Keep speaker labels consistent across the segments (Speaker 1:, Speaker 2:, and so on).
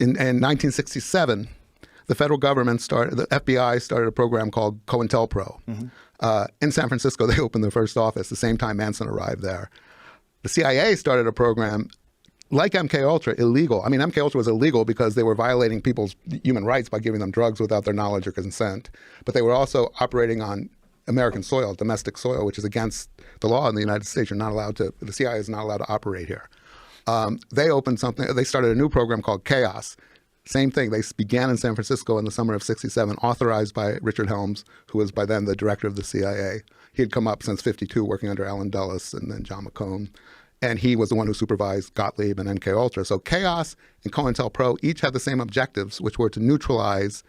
Speaker 1: in 1967, the federal government the FBI started a program called Cointelpro. In San Francisco, they opened their first office the same time Manson arrived there. The CIA started a program like MKUltra, illegal. I mean, MKUltra was illegal because they were violating people's human rights by giving them drugs without their knowledge or consent. But they were also operating on American soil, domestic soil, which is against the law in the United States. You're not allowed to, the CIA is not allowed to operate here. They started a new program called Chaos. Same thing. They began in San Francisco in the summer of '67, authorized by Richard Helms, who was by then the director of the CIA. He had come up since '52, working under Allen Dulles and then John McCone. And he was the one who supervised Gottlieb and MKUltra. So Chaos and COINTELPRO each had the same objectives, which were to neutralize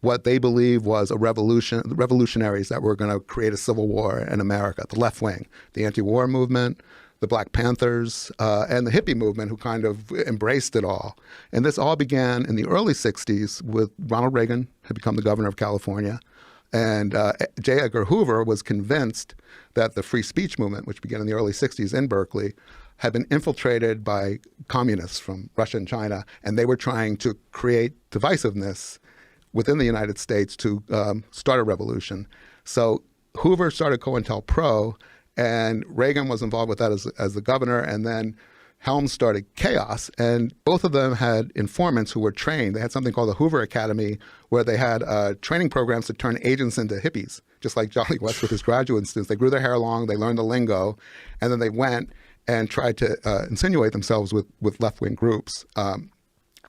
Speaker 1: what they believed was the revolutionaries that were going to create a civil war in America, the left wing, the anti-war movement, the Black Panthers, and the hippie movement, who kind of embraced it all. And this all began in the early 60s with Ronald Reagan had become the governor of California. And J. Edgar Hoover was convinced that the free speech movement, which began in the early 60s in Berkeley, had been infiltrated by communists from Russia and China, and they were trying to create divisiveness within the United States to start a revolution. So Hoover started COINTELPRO, and Reagan was involved with that as the governor, and then Helms started Chaos, and both of them had informants who were trained. They had something called the Hoover Academy, where they had training programs to turn agents into hippies, just like Jolly West with his graduate students. They grew their hair long, they learned the lingo, and then they went and tried to insinuate themselves with left-wing groups,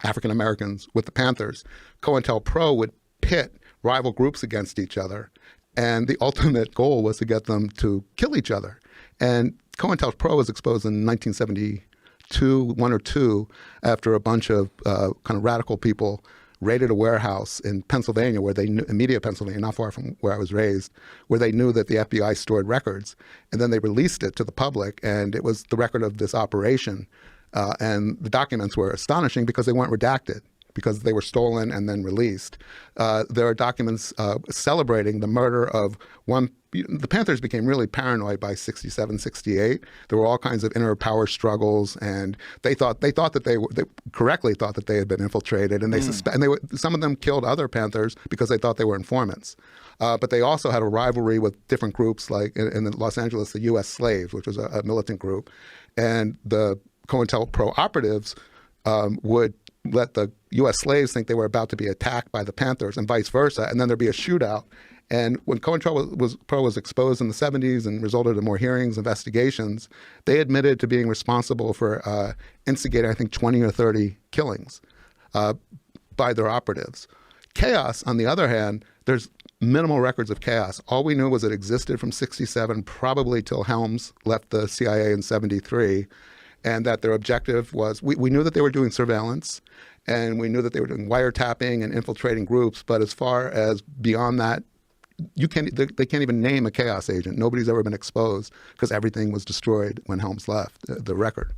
Speaker 1: African Americans with the Panthers. COINTELPRO would pit rival groups against each other, and the ultimate goal was to get them to kill each other. And COINTELPRO was exposed in 1972, one or two, after a bunch of kind of radical people raided a warehouse in Pennsylvania, where they knew, immediate Pennsylvania, not far from where I was raised, where they knew that the FBI stored records. And then they released it to the public, and it was the record of this operation. And the documents were astonishing because they weren't redacted, because they were stolen and then released. There are documents celebrating the murder of one. The Panthers became really paranoid by '67, '68. There were all kinds of inner power struggles, and they correctly thought that they had been infiltrated, and some of them killed other Panthers because they thought they were informants. But they also had a rivalry with different groups, like in Los Angeles, the U.S. Slaves, which was a militant group, and the COINTELPRO operatives would let the U.S. slaves think they were about to be attacked by the Panthers and vice versa, and then there'd be a shootout. And when COINTELPRO was exposed in the 70s and resulted in more hearings, investigations, they admitted to being responsible for instigating, I think, 20 or 30 killings by their operatives. Chaos, on the other hand, there's minimal records of Chaos. All we knew was it existed from '67, probably till Helms left the CIA in '73. And that their objective was, we knew that they were doing surveillance, and we knew that they were doing wiretapping and infiltrating groups. But as far as beyond that, they can't even name a Chaos agent. Nobody's ever been exposed because everything was destroyed when Helms left, the record.